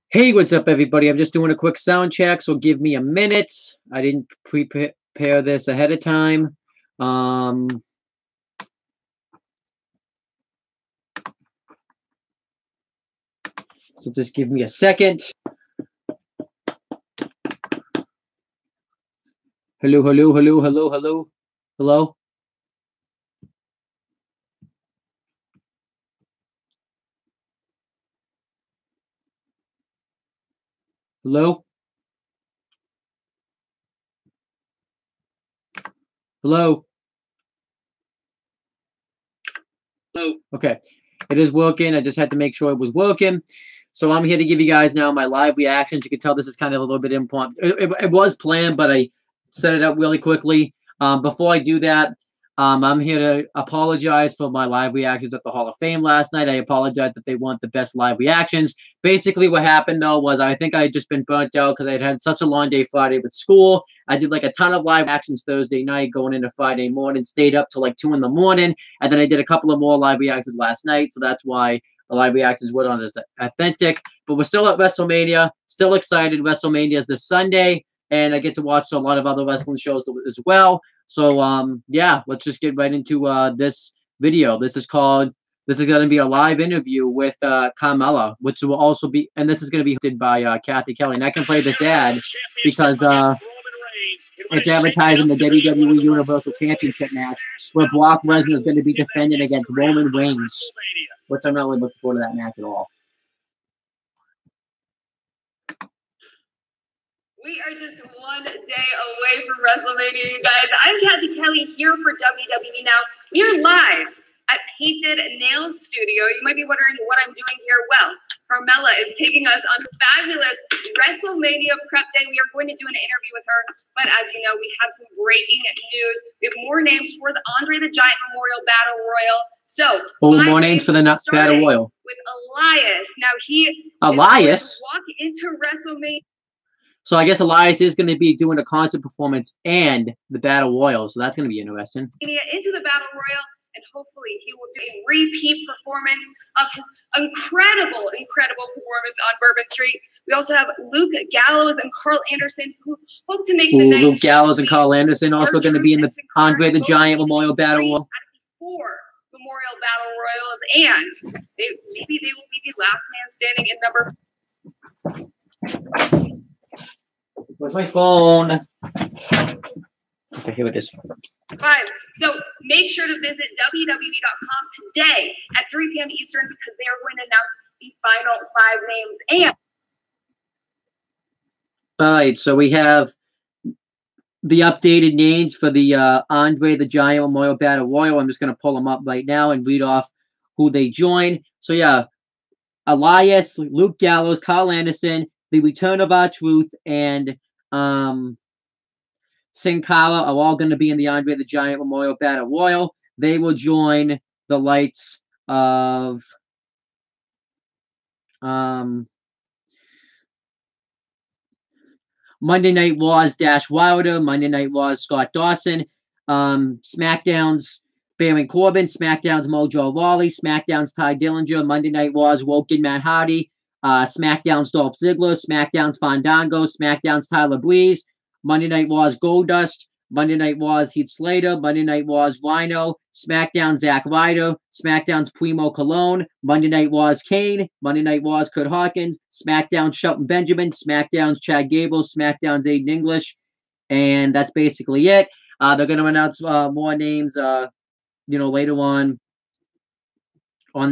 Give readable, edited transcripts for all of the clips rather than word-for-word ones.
Hey, what's up, everybody? I'm just doing a quick sound check, so give me a minute. I didn't prepare this ahead of time. So just give me a second. Hello, hello, hello, hello, hello, hello. Hello? Hello? Hello? Okay. It is working. I just had to make sure it was working. So I'm here to give you guys now my live reactions. You can tell this is kind of a little bit impromptu. It was planned, but I set it up really quickly. Before I do that, I'm here to apologize for my live reactions at the Hall of Fame last night. I apologize that they want the best live reactions. Basically, what happened, though, was I think I had just been burnt out because I had had such a long day Friday with school. I did like a ton of live actions Thursday night going into Friday morning, stayed up till like 2 in the morning, and then I did a couple of more live reactions last night, so that's why the live reactions were not as authentic. But we're still at WrestleMania, still excited. WrestleMania is this Sunday, and I get to watch a lot of other wrestling shows as well. So, yeah, let's just get right into this video. This is going to be a live interview with Carmella, which will also be, and this is going to be hosted by Kathy Kelly. And I can play this ad because it's advertising the WWE Universal Championship match where Brock Lesnar is going to be defending against Roman Reigns, which I'm not really looking forward to that match at all. We are just one day away from WrestleMania, you guys. I'm Kathy Kelly here for WWE Now. We are live at Painted Nails Studio. You might be wondering what I'm doing here. Well, Carmella is taking us on fabulous WrestleMania prep day. We are going to do an interview with her. But as you know, we have some breaking news. We have more names for the Andre the Giant Memorial Battle Royal. So, more names for the Battle Royal. With Elias. Now, he Elias is going to walk into WrestleMania. So I guess Elias is going to be doing a concert performance and the Battle Royal, so that's going to be interesting. Into the Battle Royal, and hopefully he will do a repeat performance of his incredible performance on Bourbon Street. We also have Luke Gallows and Carl Anderson, who hope to make the night. Luke Gallows and Carl Anderson also going to be in the Andre the Giant Memorial Battle Royal. 4 Memorial Battle Royals, and maybe they will be the last man standing in number. Where's my phone? Okay, here it is. 5. So make sure to visit WWE.com today at 3 p.m. Eastern because they are going to announce the final 5 names. All right, so we have the updated names for the Andre the Giant Memorial Battle Royal. I'm just going to pull them up right now and read off who they join. So yeah, Elias, Luke Gallows, Carl Anderson, The Return of R-Truth, and Sin Cara are all going to be in the Andre the Giant Memorial Battle Royal. They will join the likes of Monday Night Raw's Dash Wilder, Monday Night Raw's Scott Dawson, SmackDown's Baron Corbin, SmackDown's Mojo Rawley, SmackDown's Ty Dillinger, Monday Night Raw's Woken Matt Hardy, SmackDown's Dolph Ziggler, SmackDown's Fandango, SmackDown's Tyler Breeze, Monday Night Raw's Goldust, Monday Night Raw's Heath Slater, Monday Night Raw's Rhino, SmackDown's Zack Ryder, SmackDown's Primo Cologne, Monday Night Raw's Kane, Monday Night Raw's Kurt Hawkins, SmackDown's Shelton Benjamin, SmackDown's Chad Gable, SmackDown's Aiden English, and that's basically it. They're going to announce more names, later on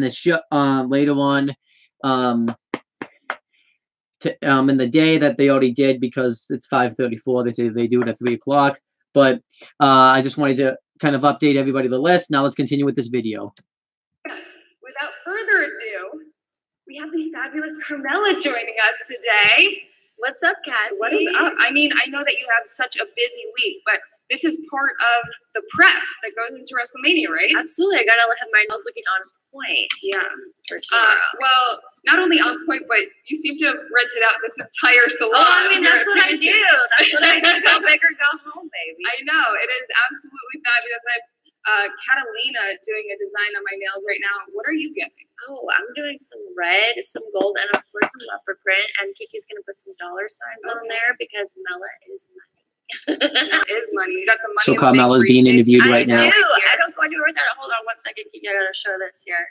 this show, later on in the day that they already did because it's 5:34. They say they do it at 3 o'clock. But I just wanted to kind of update everybody the list. Now let's continue with this video. Without further ado, we have the fabulous Carmella joining us today. What's up, Kat? What is up? I mean, I know that you have such a busy week, but this is part of the prep that goes into WrestleMania, right? Absolutely. I gotta have my nails looking on point. Yeah. For tomorrow. Well, not only on point, but you seem to have rented out this entire salon. Oh, I mean, that's what I do. That's what I do. Go big or go home, baby. I know. It is absolutely fabulous. Catalina doing a design on my nails right now. What are you giving? Oh, I'm doing some red, some gold, and of course some leopard print. And Kiki's gonna put some dollar signs on there because Mela is money. That is money. You got the money. So Carmella's being interviewed right now. I don't go anywhere without it. Hold on one second, Kiki. I gotta show this here.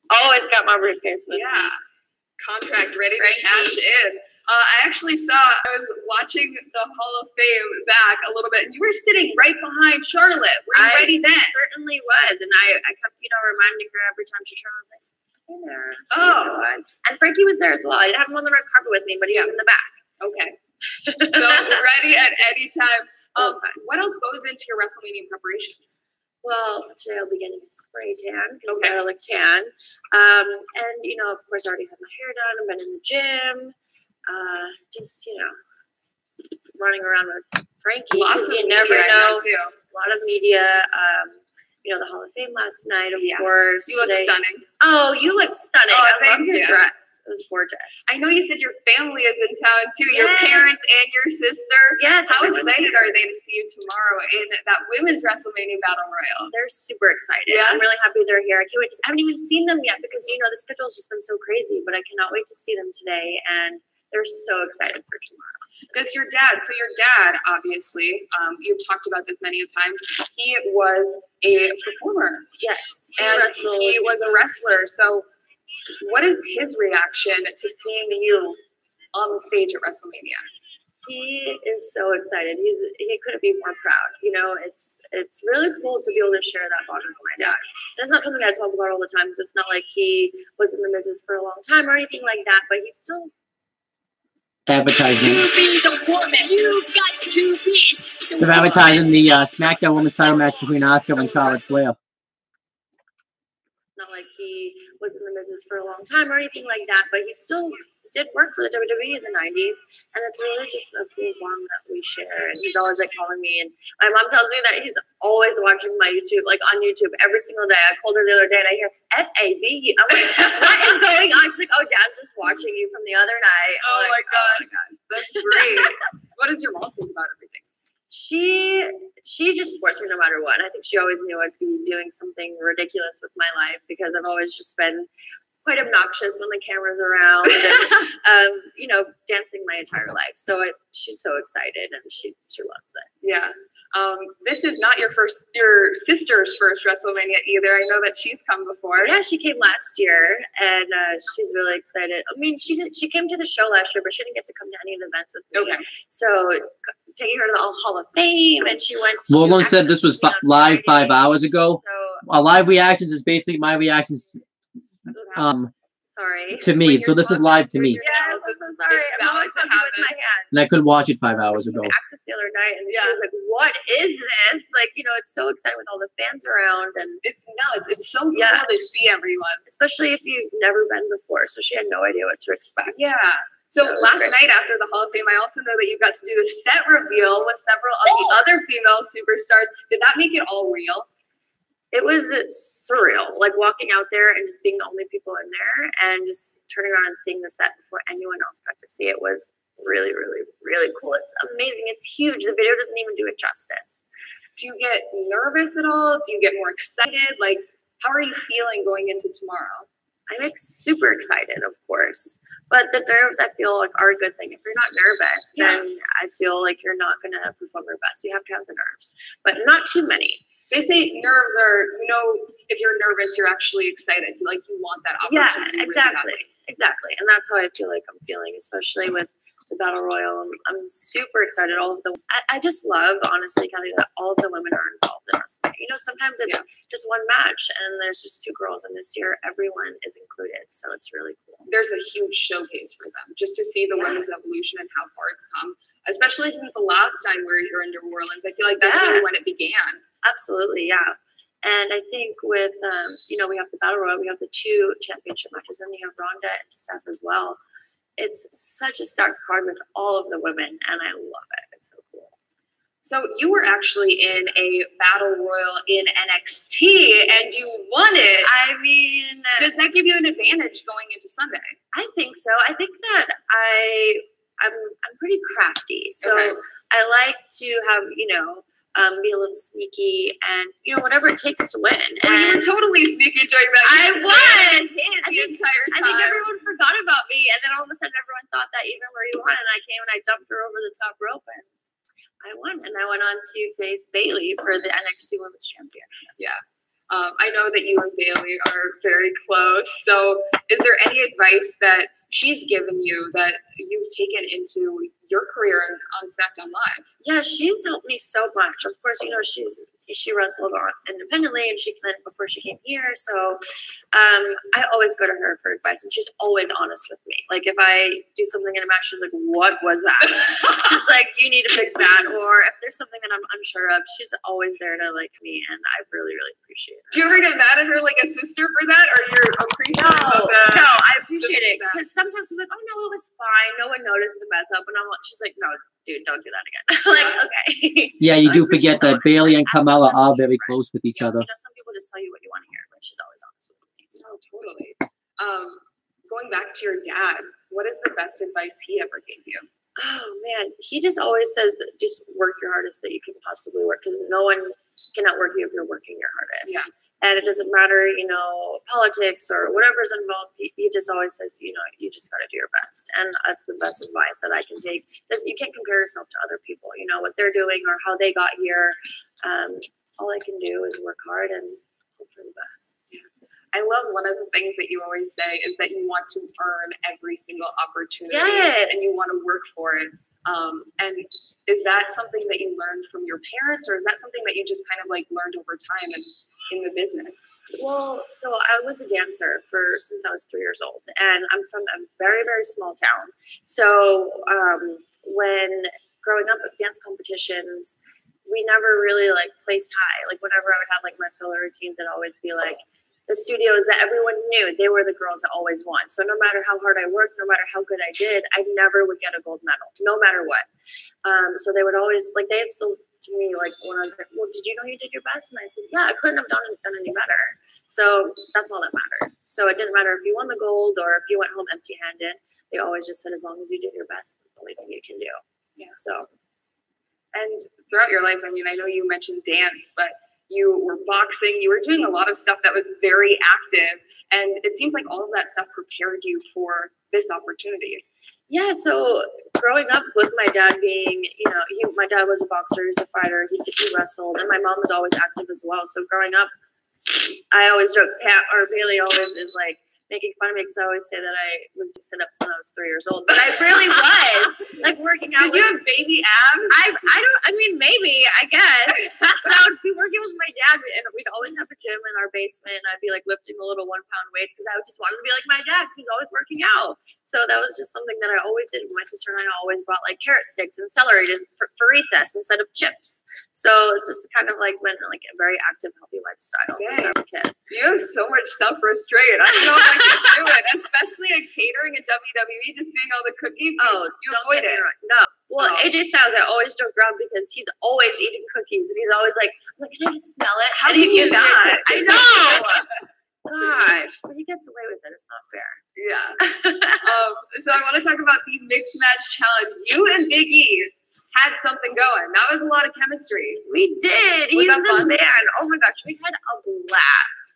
Always got my briefcase with me. Yeah. Contract ready to cash in. I actually I was watching the Hall of Fame back a little bit, and you were sitting right behind Charlotte. Were you ready then? I certainly was. And I kept, reminding her every time she turned. I was like, hey there. Oh. And Frankie was there as well. I didn't have him on the red carpet with me, but he was in the back. Okay. So ready at any time. What else goes into your WrestleMania preparations? Well, today I'll be getting a spray tan because I gotta look tan. And of course, I already had my hair done. I've been in the gym. Just running around with Frankie because you never know. A lot of media. The Hall of Fame last night, of course. You look stunning. Oh, you look stunning. Oh, I love your dress. It was gorgeous. I know you said your family is in town too. Your parents and your sister. Yes. How excited are they to see you tomorrow in that women's WrestleMania Battle Royal? They're super excited. Yeah. I'm really happy they're here. I can't wait. I haven't even seen them yet because the schedule's just been so crazy. But I cannot wait to see them today, and they're so excited for tomorrow. Does your dad, obviously, you've talked about this many times, he was a performer. Yes. He was a wrestler. So what is his reaction to seeing you on the stage at WrestleMania? He is so excited. He couldn't be more proud. It's really cool to be able to share that bond with my dad. And it's not something I talk about all the time because it's not like he was in the business for a long time or anything like that, but he's still advertising. To be the woman, you got to be it. They're advertising the SmackDown Women's Title match between Asuka and Charlotte Flair. Not like he was in the business for a long time or anything like that, but he still did work for the WWE in the 90s, and it's really just a cool bond that we share. And he's always calling me, and my mom tells me that he's always watching my YouTube, on YouTube every single day. I called her the other day, and I hear FAB. I'm like, what is going on? She's like, oh, Dad's just watching you from the other night. Oh my gosh, that's great. What does your mom think about everything? She just supports me no matter what. And I think she always knew I'd be doing something ridiculous with my life because I've always just been quite obnoxious when the camera's around and, dancing my entire life. So she's so excited and she loves it. Yeah. This is not your sister's first WrestleMania either. I know that she's come before. Yeah, she came last year and she's really excited. I mean, she came to the show last year, but she didn't get to come to any of the events with me. Okay. So taking her to the Hall of Fame and she went to Roland said this was live 5 hours ago. So, live reactions is basically my reactions sorry. to me. So this is live to me. Yeah, I'm so sorry. I'm always happy with my hand. And I couldn't watch it 5 hours ago. Access the other night, and she was like, "What is this?" It's so exciting with all the fans around, and it's so cool to see everyone, especially if you've never been before. So she had no idea what to expect. Yeah. So last night after the Hall of Fame, I also know that you got to do the set reveal with several of the other female superstars. Did that make it all real? It was surreal, walking out there and just being the only people in there and just turning around and seeing the set before anyone else got to see it was really, really, really cool. It's amazing. It's huge. The video doesn't even do it justice. Do you get nervous at all? Do you get more excited? How are you feeling going into tomorrow? I'm super excited, of course. But the nerves, I feel are a good thing. If you're not nervous, then I feel like you're not going to perform your best. You have to have the nerves, but not too many. They say nerves are, if you're nervous, you're actually excited. You want that opportunity. Yeah, exactly. Exactly. And that's how I feel like I'm feeling, especially with the Battle Royal. I'm super excited. I just love, honestly, Kelly, that all of the women are involved in this. Sometimes it's just one match and there's just two girls, and this year everyone is included. So it's really cool. There's a huge showcase for them just to see the women's evolution and how far it's come, especially since the last time we were here in New Orleans. I feel like that's really when it began. Absolutely, yeah. And I think with, we have the Battle Royal, we have the 2 championship matches, and you have Ronda and Steph as well. It's such a stacked card with all of the women, and I love it. It's so cool. So you were actually in a Battle Royal in NXT, and you won it. I mean, does that give you an advantage going into Sunday? I think so. I think that I'm pretty crafty, so I like to have be a little sneaky, and whatever it takes to win. Well, you were totally sneaky during that. I was the entire time. I think everyone forgot about me, and then all of a sudden everyone thought that Eva Marie won, and I came and I dumped her over the top rope, and I won. And I went on to face Bailey for the NXT Women's Championship. Yeah. I know that you and Bailey are very close. So is there any advice that she's given you that you've taken into your career on SmackDown Live? Yeah, she's helped me so much. Of course, she wrestled independently, and she before she came here. So I always go to her for advice, and she's always honest with me. Like if I do something in a match, she's like, "What was that?" She's like, "You need to fix that." Or if there's something that I'm unsure of, she's always there to like me, and I really, really appreciate it. Do you ever get mad at her like a sister for that, or you're appreciative of the? No, I appreciate it because sometimes I'm like, "Oh no, it was fine. No one noticed the mess up," and she's like, "No, dude, don't do that again." Like, okay. Yeah, you do forget that Bailey and Carmella are very close with each other. Some people just tell you what you want to hear, but she's always honest with me. So. Oh, totally. Going back to your dad, what is the best advice he ever gave you? Oh man, he just always says that just work your hardest that you can possibly work, because no one can outwork you if you're working your hardest. Yeah. And it doesn't matter, politics or whatever's involved. He just always says, you just got to do your best. And that's the best advice that I can take. Because you can't compare yourself to other people, what they're doing or how they got here. All I can do is work hard and hope for the best. Yeah. I love one of the things that you always say is that you want to earn every single opportunity. Yes. And you want to work for it. And is that something that you learned from your parents, or is that something that you just kind of like learned over time and in the business? Well, so I was a dancer since I was 3 years old, and I'm from a very, very small town. So when growing up at dance competitions, we never really like placed high. Like whenever I would have like my solo routines, it'd always be like the studios that everyone knew, they were the girls that always won. So no matter how hard I worked, no matter how good I did, I never would get a gold medal, no matter what. So they would always like, they had still to me, like when I was like, well, did you know you did your best? And I said, yeah, I couldn't have done any better. So that's all that mattered. So it didn't matter if you won the gold or if you went home empty handed. They always just said, as long as you did your best, that's the only thing you can do. Yeah. So. And throughout your life, I mean, I know you mentioned dance, but you were boxing, you were doing a lot of stuff that was very active. And it seems like all of that stuff prepared you for this opportunity. Yeah, so growing up with my dad being, my dad was a boxer, he's a fighter, he wrestled, and my mom was always active as well. So growing up, I always joke, Bailey always is like making fun of me because I always say that I was sit ups when I was 3 years old, but I really was like working out. Did you have baby abs? Maybe, I guess. But I would be working with my dad, and we'd always have a gym in our basement, and I'd be like lifting the little 1 pound weights because I just wanted to be like my dad because he's always working out. So that was just something that I always did. My sister and I always bought like carrot sticks and celery for recess instead of chips. So it's just kind of like been like a very active, healthy lifestyle since I was a kid. You have so much self-restraint. I don't know if I can do it, especially at catering at WWE, just seeing all the cookies. You avoid it. No. Well, AJ Styles, I always joke around because he's always eating cookies, and he's always like, can I just smell it? How do you not? I know. Gosh, but he gets away with it. It's not fair. Yeah. So I want to talk about the mixed match challenge. You and Big E had something going. That was a lot of chemistry. We did. He's the man. Oh my gosh, we had a blast.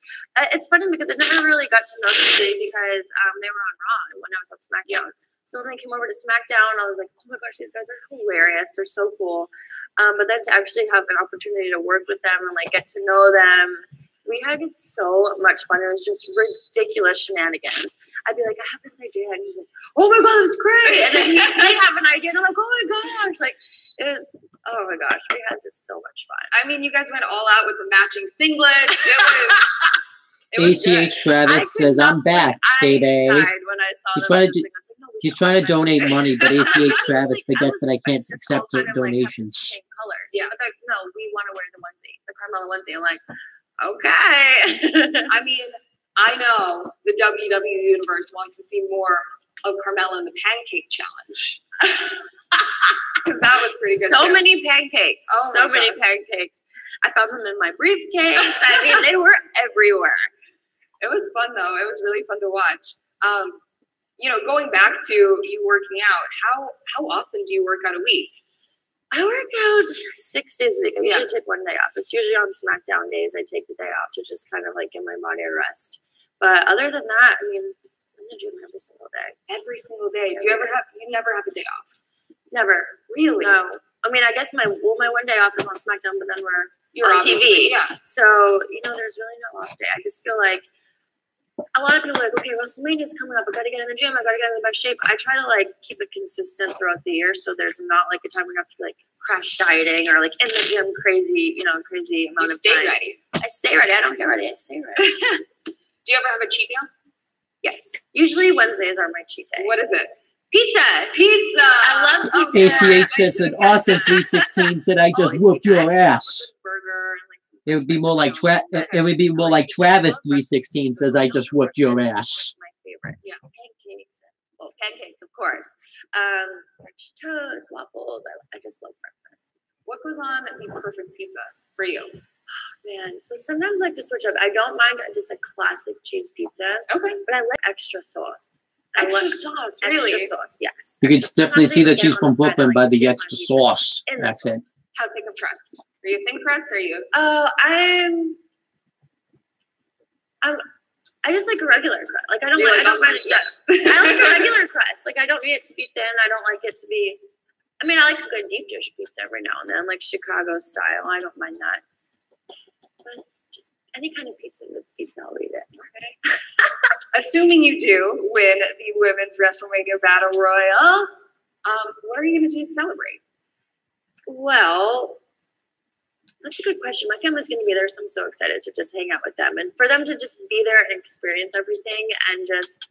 It's funny because I never really got to know them because they were on Raw when I was on SmackDown. So when they came over to SmackDown, I was like, oh my gosh, these guys are hilarious. They're so cool. But then to actually have an opportunity to work with them and like get to know them, we had so much fun. It was just ridiculous shenanigans. I'd be like, I have this idea. And he's like, oh my God, that's great. And then he'd have an idea. And I'm like, oh my gosh. Like, it was, oh my gosh, we had just so much fun. I mean, you guys went all out with the matching singlet. It was ACH Travis says, I'm back, baby. I died when I saw He's trying to donate money, but ACH Travis forgets that I can't accept donations. Yeah, but no, we want to wear the onesie, the Carmella onesie. I'm like, okay. I mean, I know the WWE Universe wants to see more of Carmella in the pancake challenge. Because that was pretty good. So many pancakes. Oh so many pancakes. I found them in my briefcase. I mean, they were everywhere. It was fun, though. It was really fun to watch. Going back to you working out, how often do you work out a week? I work out 6 days a week. I usually take one day off. It's usually on SmackDown days. I take the day off to just kind of like give my body a rest. But other than that, I mean, I'm in the gym every single day. Every single day. Do you never have a day off? Never. Really? No. I mean, I guess my one day off is on SmackDown, but then you're on TV. Yeah. So, there's really no off day. I just feel like a lot of people are like, okay, WrestleMania's coming up. I got to get in the gym. I got to get in the best shape. I try to like keep it consistent throughout the year, so there's not like a time where you have to be like crash dieting or like in the gym crazy amount of time. Stay ready. I stay ready. I don't get ready. I stay ready. Do you ever have a cheat meal? Yes. Usually Wednesdays are my cheat day. What is it? Pizza. Pizza. I love pizza. ACH says that Austin 316 said I just whooped your ass. Burger and like It would be more like Travis 316 says I just whooped your ass. My favorite. Yeah. Pancakes, of course. French toast, waffles. I just love breakfast. What goes on the perfect pizza for you? Man, so sometimes I like to switch up. I don't mind just a classic cheese pizza. Okay. But I like extra sauce. Extra sauce, really? Extra sauce, yes. You can definitely see that she's from Brooklyn by the extra sauce accent. How thick of crust? Are you a thin crust or are you? I just like a regular crust. Like I don't mind it. Yeah. I like a regular crust. Like I don't need it to be thin. I don't like it to be. I mean, I like a good deep dish pizza every now and then, like Chicago style. I don't mind that. But just any kind of pizza, I'll eat it. Okay. Assuming you do win the Women's WrestleMania Battle Royal, what are you going to do to celebrate? Well, that's a good question. My family's going to be there, so I'm so excited to just hang out with them and for them to just be there and experience everything and just.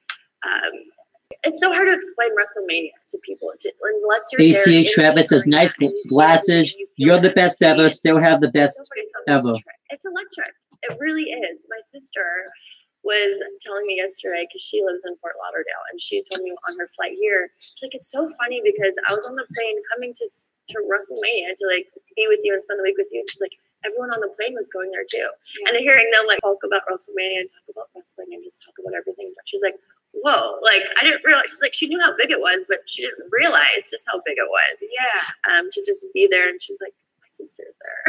It's so hard to explain WrestleMania to people unless you're there. ACH Travis says, nice glasses. You're the best ever. Still have the best ever. It's electric. It really is. My sister was telling me yesterday, because she lives in Fort Lauderdale, and she told me on her flight here, she's like, it's so funny because I was on the plane coming to WrestleMania to like be with you and spend the week with you. And she's like, everyone on the plane was going there too. Yeah. And hearing them like talk about WrestleMania and talk about wrestling and just talk about everything. She's like, whoa, like I didn't realize. She's like, she knew how big it was, but she didn't realize just how big it was. Yeah. To just be there, and she's like, my sister's there.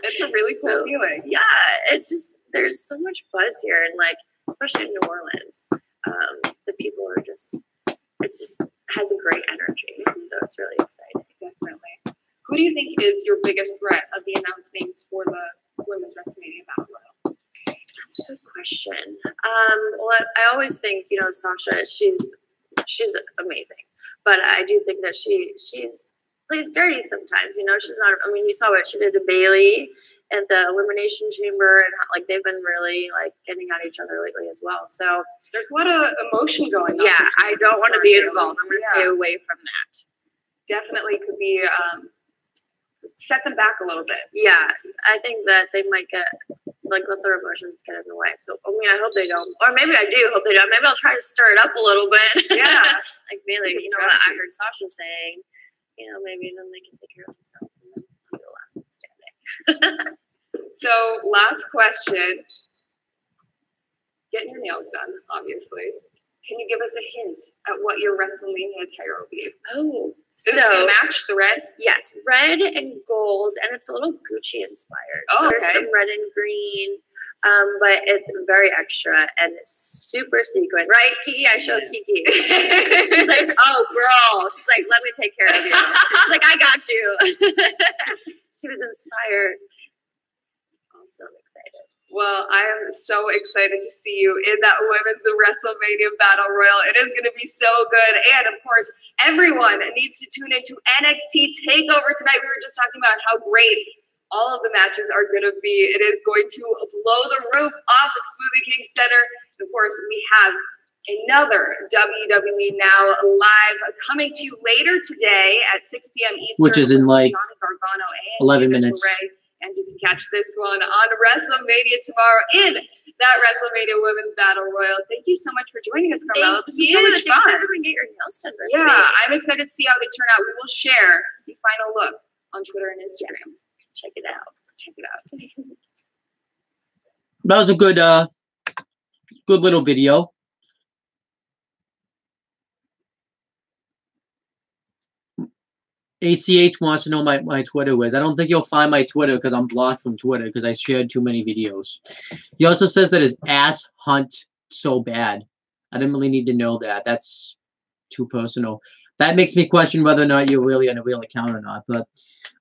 It's a really cool feeling. Yeah, it's just there's so much buzz here, and like especially in New Orleans, the people are just it just has a great energy, so it's really exciting. Definitely. Who do you think is your biggest threat of the announced names for the Women's WrestleMania Battle Royal? That's a good question. Well, I always think, Sasha, she's amazing. But I do think that she's plays dirty sometimes, she's not, I mean, you saw what she did to Bailey at the Elimination Chamber, and how, like, they've been really, like, getting at each other lately as well. So there's a lot of emotion going on. Yeah, I don't want to be involved. I'm going to stay away from that. Definitely could be, set them back a little bit. Yeah, I think that they might get, like, let their emotions get in the way. So, I mean, I hope they don't. Or maybe I do hope they don't. Maybe I'll try to stir it up a little bit. Yeah. Like, Bailey, what I heard Sasha saying, maybe then they can take care of themselves and then I'll be the last one standing. So, last question. Getting your nails done, obviously. Can you give us a hint at what your WrestleMania attire will be? Oh, Is it going to match the red? Yes, red and gold, and it's a little Gucci inspired. Oh, so okay. There's some red and green, but it's very extra and super sequin. Right, Kiki? I showed Kiki. She's like, oh, girl. She's like, let me take care of you. She's like, I got you. She was inspired. I'm so excited. Well, I am so excited to see you in that Women's WrestleMania Battle Royal. It is going to be so good. And, of course, everyone needs to tune into NXT TakeOver tonight. We were just talking about how great all of the matches are going to be. It is going to blow the roof off at Smoothie King Center. Of course, we have another WWE Now live coming to you later today at 6 p.m. Eastern. Which is in like Johnny Gargano and 11 Candice minutes. LeRae. And you can catch this one on WrestleMania tomorrow in that WrestleMania Women's Battle Royal. Thank you so much for joining us, Carmella. This is so much fun. Thanks for get your nails done. Yeah, I'm excited to see how they turn out. We will share the final look on Twitter and Instagram. Yes. Check it out. Check it out. That was a good little video. ACH wants to know my Twitter is. I don't think you'll find my Twitter because I'm blocked from Twitter because I shared too many videos. He also says that his ass hunt so bad. I didn't really need to know that. That's too personal. That makes me question whether or not you're really on a real account or not. But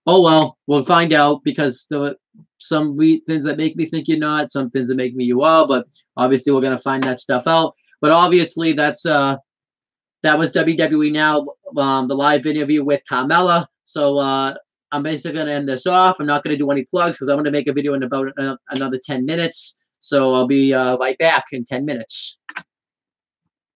oh well, we'll find out because there are some things that make me think you're not, some things that make me you are. But obviously, we're gonna find that stuff out. But obviously, that's that was WWE Now, the live interview with Carmella. So I'm basically going to end this off. I'm not going to do any plugs because I'm going to make a video in about another 10 minutes. So I'll be right back in 10 minutes.